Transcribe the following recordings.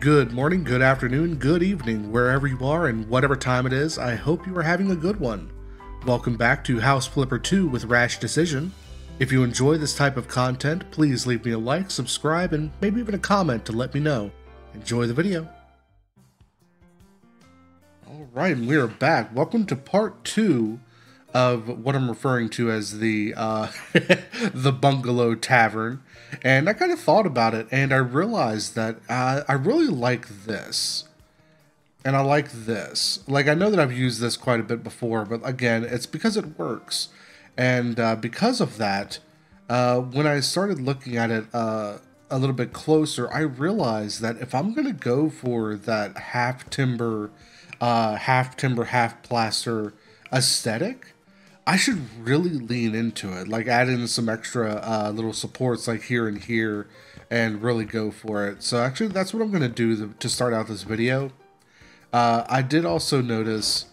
Good morning, good afternoon, good evening, wherever you are and whatever time it is. I hope you are having a good one. Welcome back to House Flipper 2 with Rash Decision. If you enjoy this type of content, please leave me a like, subscribe, and maybe even a comment to let me know. Enjoy the video. Alright, and we are back. Welcome to part 2 of what I'm referring to as the the Bungalow Tavern. And I kind of thought about it, and I realized that I really like this. And I like this. Like, I know that I've used this quite a bit before, but again, it's because it works. And because of that, when I started looking at it a little bit closer, I realized that if I'm going to go for that half timber, half plaster aesthetic, I should really lean into it, like add in some extra little supports like here and here and really go for it. So actually that's what I'm going to do to start out this video. I did also notice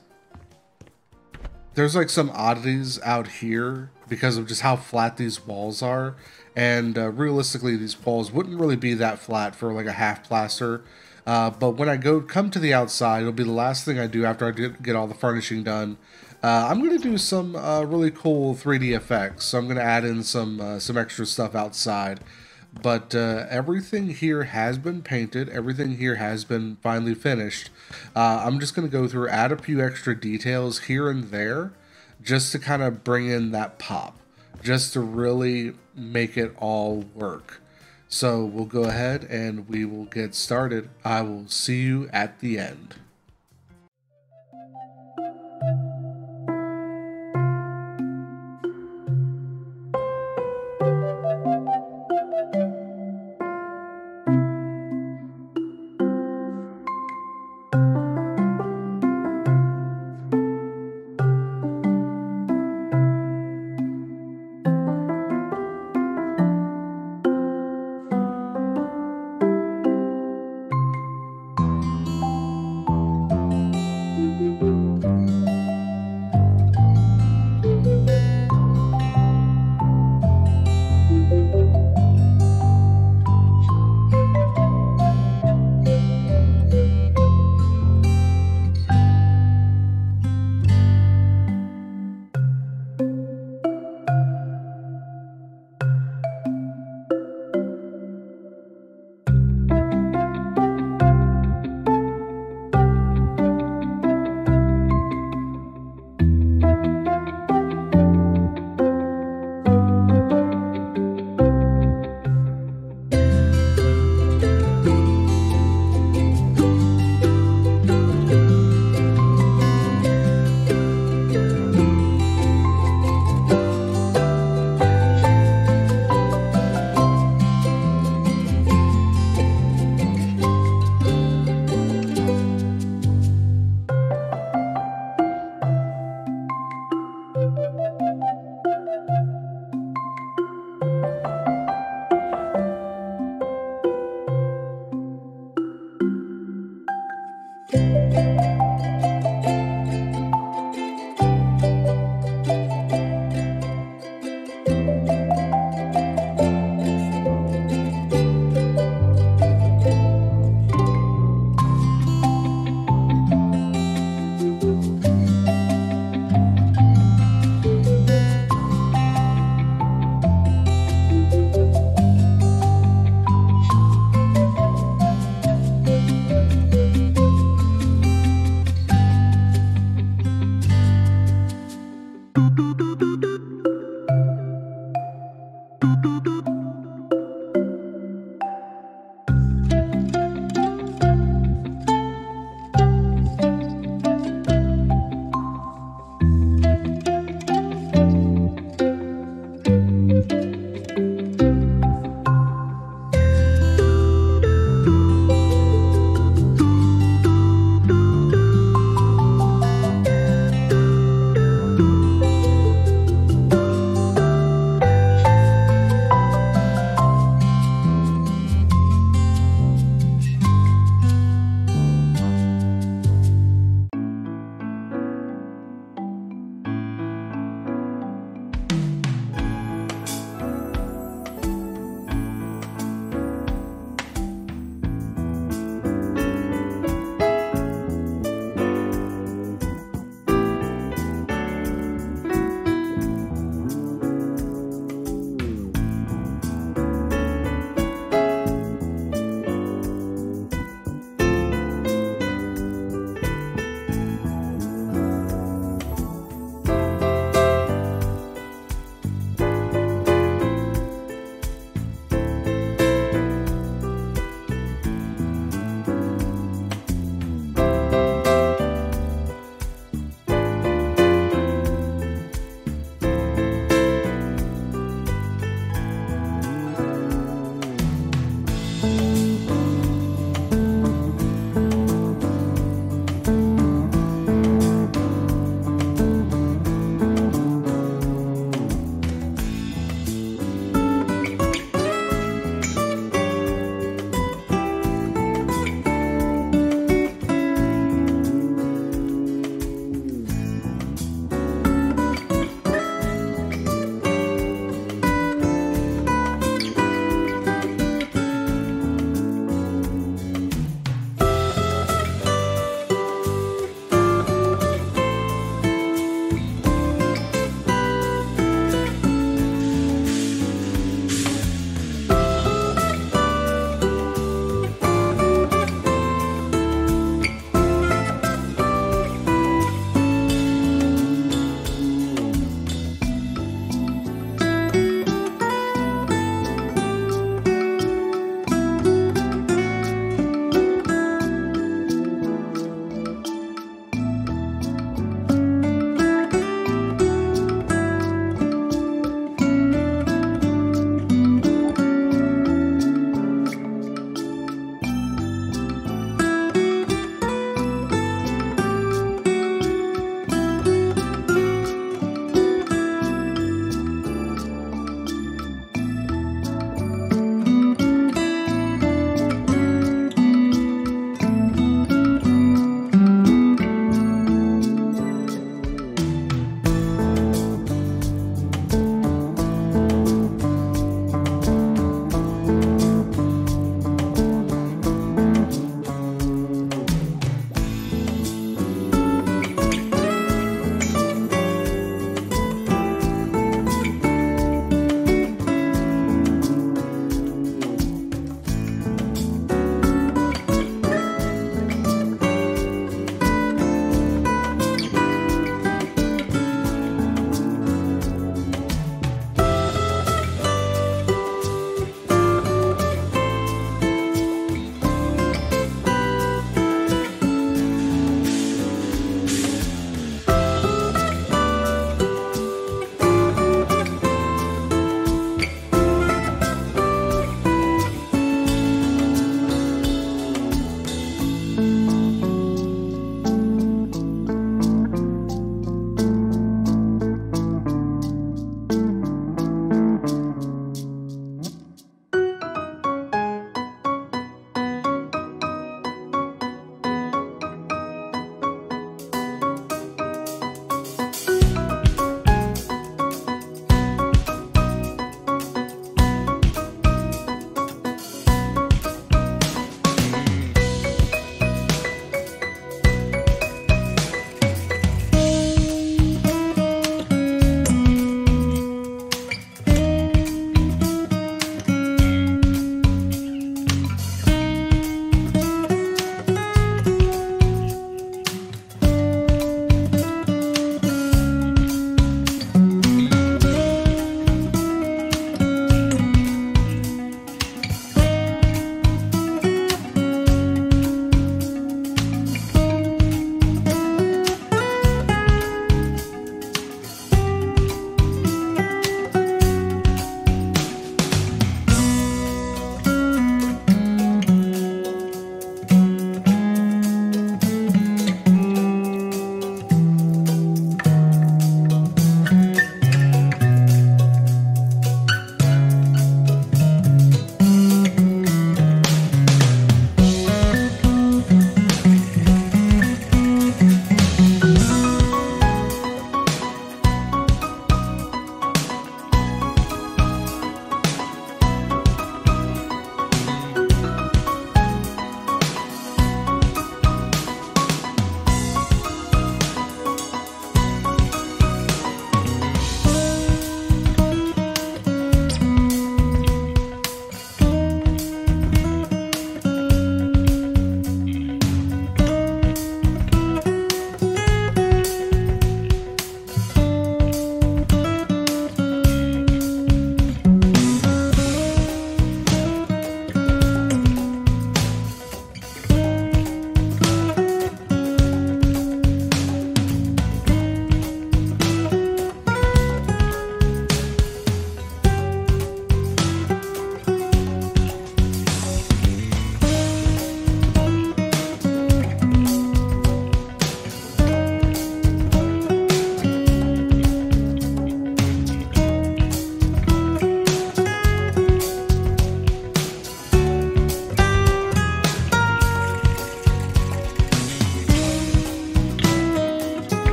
there's like some oddities out here because of just how flat these walls are. And realistically, these walls wouldn't really be that flat for like a half plaster. But when I come to the outside, it'll be the last thing I do after I get all the furnishing done. I'm going to do some really cool 3D effects. So I'm going to add in some extra stuff outside. But everything here has been painted. Everything here has been finally finished. I'm just going to go through, add a few extra details here and there, just to kind of bring in that pop, just to really make it all work. So we'll go ahead and we will get started. I will see you at the end.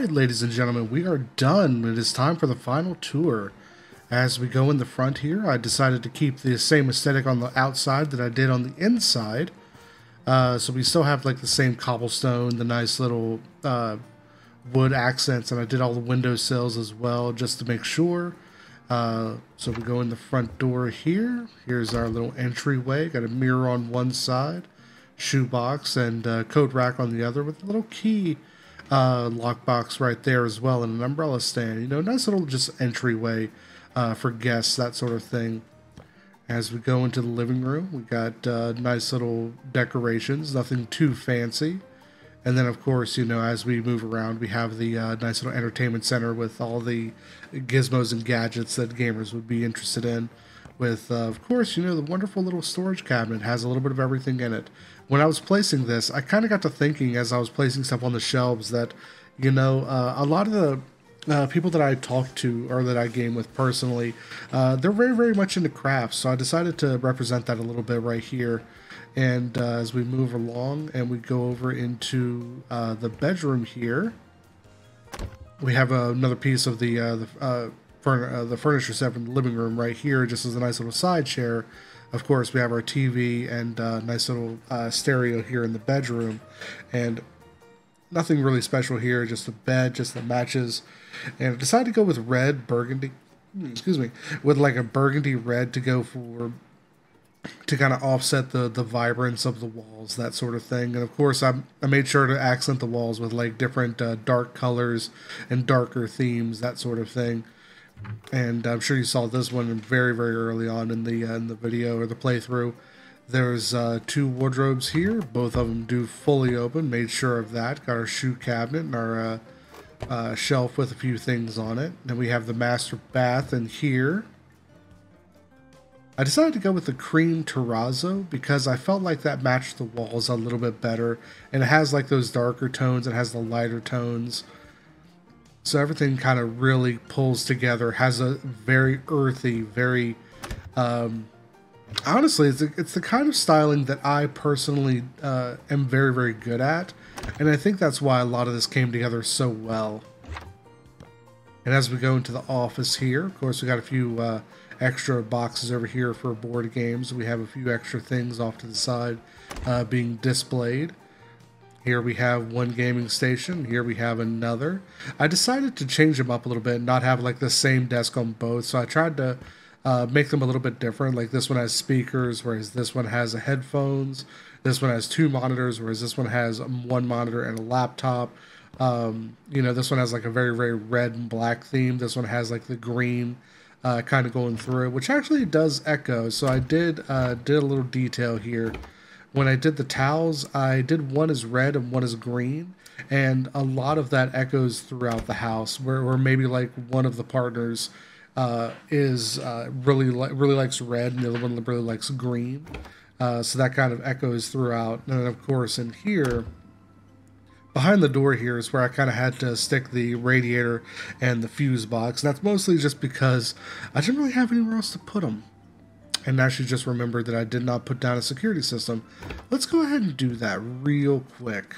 Alright, ladies and gentlemen, we are done. It is time for the final tour. As we go in the front here, I decided to keep the same aesthetic on the outside that I did on the inside. So we still have like the same cobblestone, the nice little wood accents, and I did all the windowsills as well just to make sure. So we go in the front door here. Here's our little entryway. Got a mirror on one side, shoebox, and coat rack on the other with a little key lockbox right there as well, and an umbrella stand. You know, nice little just entryway for guests, that sort of thing. As we go into the living room, we got nice little decorations, nothing too fancy. And then, of course, you know, as we move around, we have the nice little entertainment center with all the gizmos and gadgets that gamers would be interested in. With, of course, you know, the wonderful little storage cabinet has a little bit of everything in it. When I was placing this, I kind of got to thinking as I was placing stuff on the shelves that, you know, a lot of the people that I talk to or that I game with personally, they're very, very much into crafts. So I decided to represent that a little bit right here. And as we move along and we go over into the bedroom here, we have another piece of the furniture set from the living room right here, just as a nice little side chair. Of course, we have our TV and nice little stereo here in the bedroom. And nothing really special here, just a bed, just the matches. And I decided to go with red, burgundy, excuse me, with like a burgundy red to go for, to kind of offset the vibrance of the walls, that sort of thing. And of course, I made sure to accent the walls with like different dark colors and darker themes, that sort of thing. And I'm sure you saw this one very, very early on in the video or the playthrough. There's two wardrobes here, both of them do fully open, made sure of that. Got our shoe cabinet and our shelf with a few things on it. Then we have the master bath in here. I decided to go with the cream terrazzo because I felt like that matched the walls a little bit better. And it has like those darker tones, it has the lighter tones. So everything kind of really pulls together, has a very earthy, very... honestly, it's the kind of styling that I personally am very, very good at. And I think that's why a lot of this came together so well. And as we go into the office here, of course, we got a few extra boxes over here for board games. We have a few extra things off to the side being displayed. Here we have one gaming station. Here we have another. I decided to change them up a little bit and not have like the same desk on both. So I tried to make them a little bit different. Like this one has speakers, whereas this one has headphones. This one has two monitors, whereas this one has one monitor and a laptop. You know, this one has like a very, very red and black theme. This one has like the green kind of going through it, which actually does echo. So I did a little detail here. When I did the towels, I did one as red and one as green, and a lot of that echoes throughout the house, where maybe like one of the partners is really likes red and the other one really likes green. So that kind of echoes throughout. And then of course in here, behind the door here is where I kind of had to stick the radiator and the fuse box. And that's mostly just because I didn't really have anywhere else to put them. And actually just remembered that I did not put down a security system. Let's go ahead and do that real quick.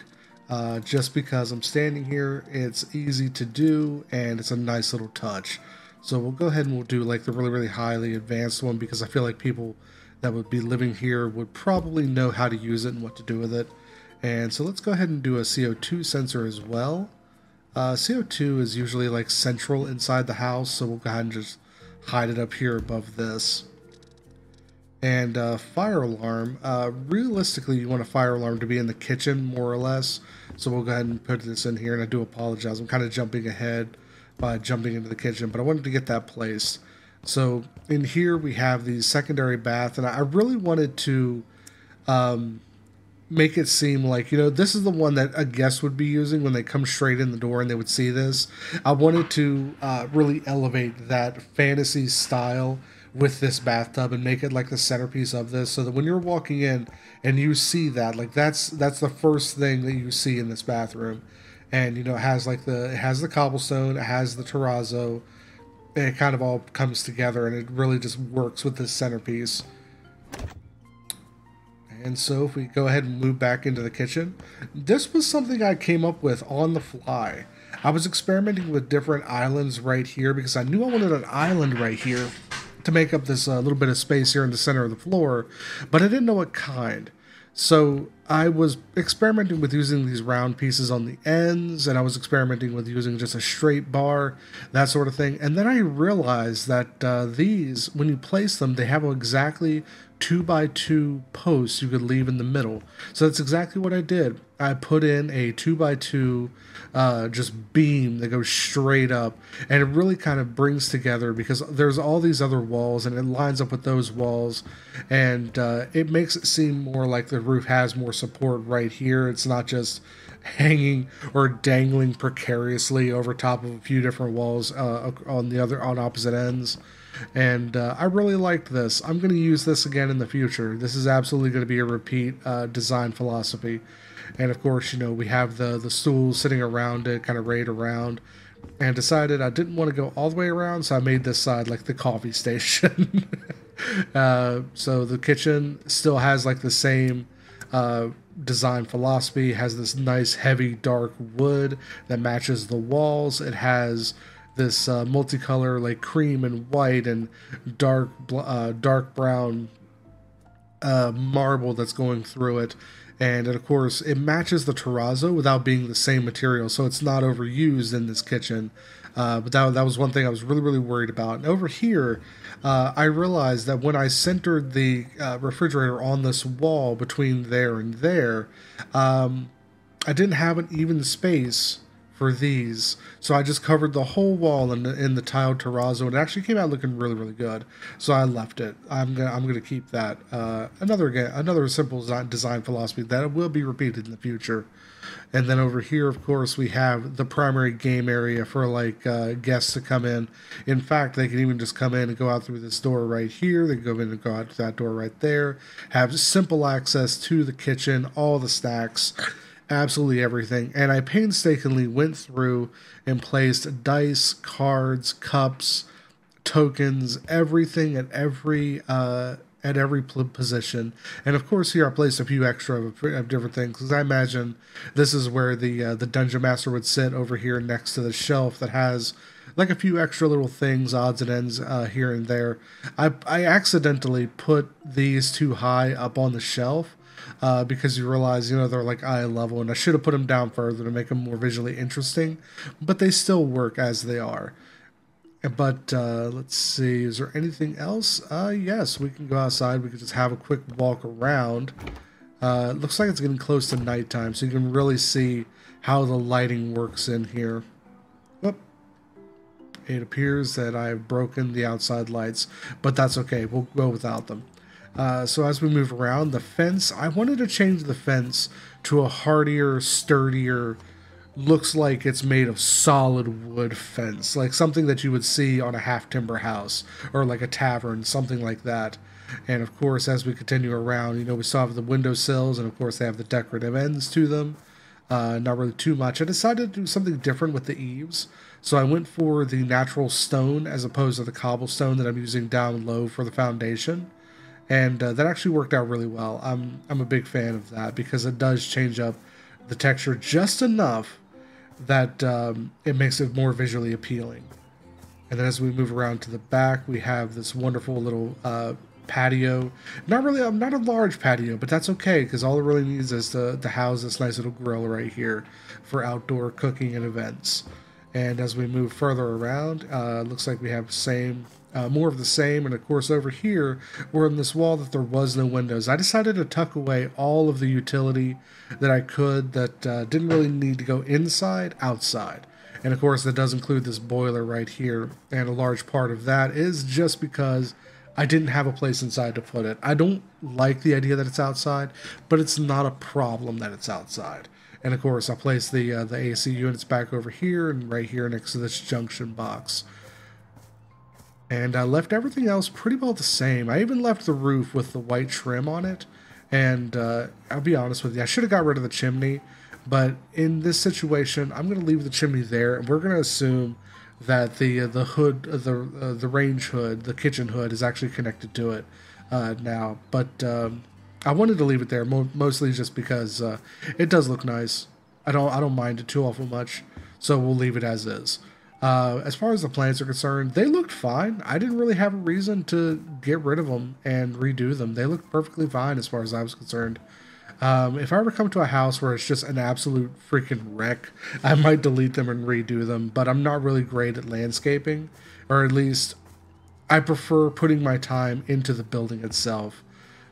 Just because I'm standing here, it's easy to do and it's a nice little touch. So we'll go ahead and we'll do like the really, really highly advanced one because I feel like people that would be living here would probably know how to use it and what to do with it. And so let's go ahead and do a CO2 sensor as well. CO2 is usually like central inside the house, so we'll go ahead and just hide it up here above this. And fire alarm, realistically you want a fire alarm to be in the kitchen more or less. So we'll go ahead and put this in here, and I do apologize. I'm kind of jumping ahead by jumping into the kitchen, but I wanted to get that placed. So in here we have the secondary bath, and I really wanted to make it seem like, you know, this is the one that a guest would be using when they come straight in the door and they would see this. I wanted to really elevate that fantasy style with this bathtub and make it like the centerpiece of this, so that when you're walking in and you see that, like that's the first thing that you see in this bathroom. And you know, it has the cobblestone, it has the terrazzo, and it kind of all comes together, and it really just works with this centerpiece. And so if we go ahead and move back into the kitchen, this was something I came up with on the fly. I was experimenting with different islands right here because I knew I wanted an island right here to make up this little bit of space here in the center of the floor, but I didn't know what kind. So I was experimenting with using these round pieces on the ends, and I was experimenting with using just a straight bar, that sort of thing. And then I realized that these, when you place them, they have exactly 2x2 posts you could leave in the middle. So that's exactly what I did. I put in a 2x2 just beam that goes straight up, and it really kind of brings together because there's all these other walls and it lines up with those walls, and it makes it seem more like the roof has more support right here. It's not just hanging or dangling precariously over top of a few different walls on opposite ends. And I really liked this. I'm going to use this again in the future. This is absolutely going to be a repeat design philosophy. And of course, you know, we have the stools sitting around it, kind of rayed around, and decided I didn't want to go all the way around, so I made this side like the coffee station. So the kitchen still has like the same design philosophy. It has this nice heavy dark wood that matches the walls. It has this multicolor like cream and white and dark brown marble that's going through it. And of course, it matches the terrazzo without being the same material, so it's not overused in this kitchen. But that was one thing I was really worried about. And over here, I realized that when I centered the refrigerator on this wall between there and there, I didn't have an even space for these, so I just covered the whole wall in the tiled terrazzo, and it actually came out looking really good. So I left it. I'm gonna keep that. Another simple design philosophy that will be repeated in the future. And then over here, of course, we have the primary game area for like guests to come in. In fact, they can even just come in and go out through this door right here. They can go in and go out that door right there. Have simple access to the kitchen, all the snacks, absolutely everything. And I painstakingly went through and placed dice, cards, cups, tokens, everything at every position. And of course, here I placed a few extra of different things because I imagine this is where the dungeon master would sit over here next to the shelf that has like a few extra little things, odds and ends here and there. I accidentally put these too high up on the shelf. Because you realize, you know, they're like eye level, and I should have put them down further to make them more visually interesting, but they still work as they are. But let's see, is there anything else? Yes, we can go outside. We can just have a quick walk around. It looks like it's getting close to nighttime, so you can really see how the lighting works in here. Whoop. It appears that I've broken the outside lights, but that's okay. We'll go without them. So as we move around, the fence, I wanted to change the fence to a hardier, sturdier, looks like it's made of solid wood fence, like something that you would see on a half-timber house or like a tavern, something like that. And of course, as we continue around, you know, we still have the windowsills, and of course they have the decorative ends to them. Not really too much. I decided to do something different with the eaves. So I went for the natural stone as opposed to the cobblestone that I'm using down low for the foundation. And that actually worked out really well. I'm a big fan of that because it does change up the texture just enough that it makes it more visually appealing. And then as we move around to the back, we have this wonderful little patio. Not a large patio, but that's okay because all it really needs is to house this nice little grill right here for outdoor cooking and events. And as we move further around, looks like we have more of the same. And of course over here, we're in this wall that there was no windows. I decided to tuck away all of the utility that I could that didn't really need to go inside, outside. And of course that does include this boiler right here. And a large part of that is just because I didn't have a place inside to put it. I don't like the idea that it's outside, but it's not a problem that it's outside. And of course, I placed the AC units back over here and right here next to this junction box. And I left everything else pretty well the same. I even left the roof with the white trim on it. And I'll be honest with you, I should have got rid of the chimney. But in this situation, I'm going to leave the chimney there. And we're going to assume that the hood, the range hood, the kitchen hood is actually connected to it now. But I wanted to leave it there mostly just because it does look nice. I don't mind it too awful much. so we'll leave it as is. As far as the plants are concerned, they looked fine. I didn't really have a reason to get rid of them and redo them. They looked perfectly fine as far as I was concerned. If I ever come to a house where it's just an absolute freaking wreck, I might delete them and redo them, but I'm not really great at landscaping, or at least I prefer putting my time into the building itself.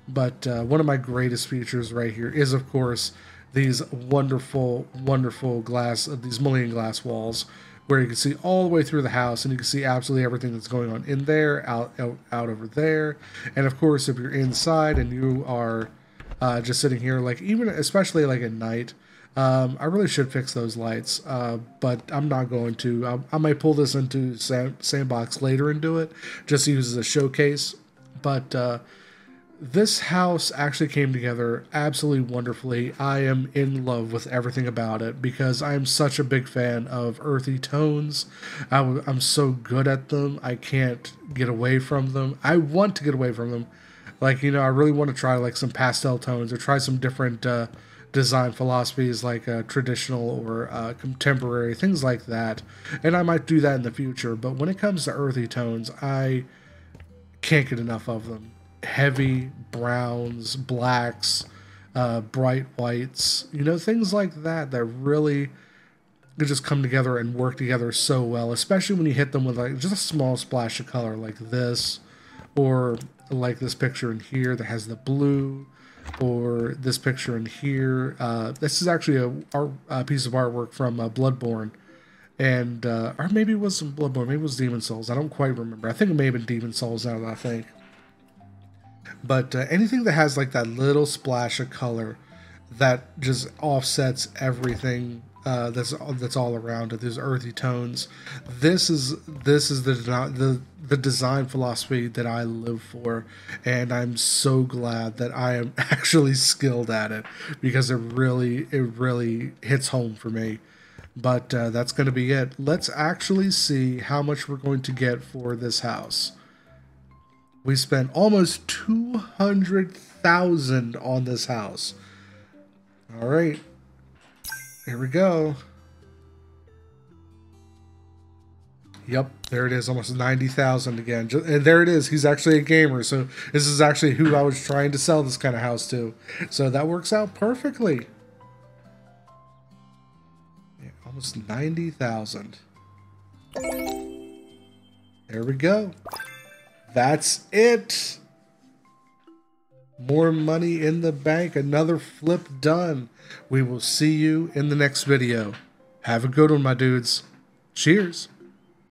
But one of my greatest features right here is, of course, these wonderful, wonderful these mullion glass walls, where you can see all the way through the house, and you can see absolutely everything that's going on in there, out over there. And of course, if you're inside and you are just sitting here, like even especially like at night, I really should fix those lights, but I'm not going to. I might pull this into Sandbox later and do it, just to use as a showcase. But this house actually came together absolutely wonderfully. I am in love with everything about it because I'm such a big fan of earthy tones. I'm so good at them. I can't get away from them. I want to get away from them. Like, I really want to try like some pastel tones or try some different design philosophies like traditional or contemporary, things like that. And I might do that in the future. But when it comes to earthy tones, I can't get enough of them. Heavy browns, blacks, bright whites, things like that really they just come together and work together so well, especially when you hit them with like just a small splash of color like this, or like this picture in here that has the blue, or this picture in here. This is actually a piece of artwork from Bloodborne, and or maybe it wasn't Bloodborne, maybe it was Demon Souls. I don't quite remember. I think it may have been Demon Souls now that I think. But anything that has like that little splash of color that just offsets everything that's all around it, these earthy tones. This is the design philosophy that I live for, and I'm so glad that I am actually skilled at it because it really hits home for me. But that's going to be it. Let's actually see how much we're going to get for this house. We spent almost $200,000 on this house. All right, here we go. Yep, there it is, almost 90,000 again. And there it is. He's actually a gamer, so this is actually who I was trying to sell this kind of house to. So that works out perfectly. Yeah, almost 90,000. There we go. That's it. More money in the bank. Another flip done. We will see you in the next video. Have a good one, my dudes. Cheers.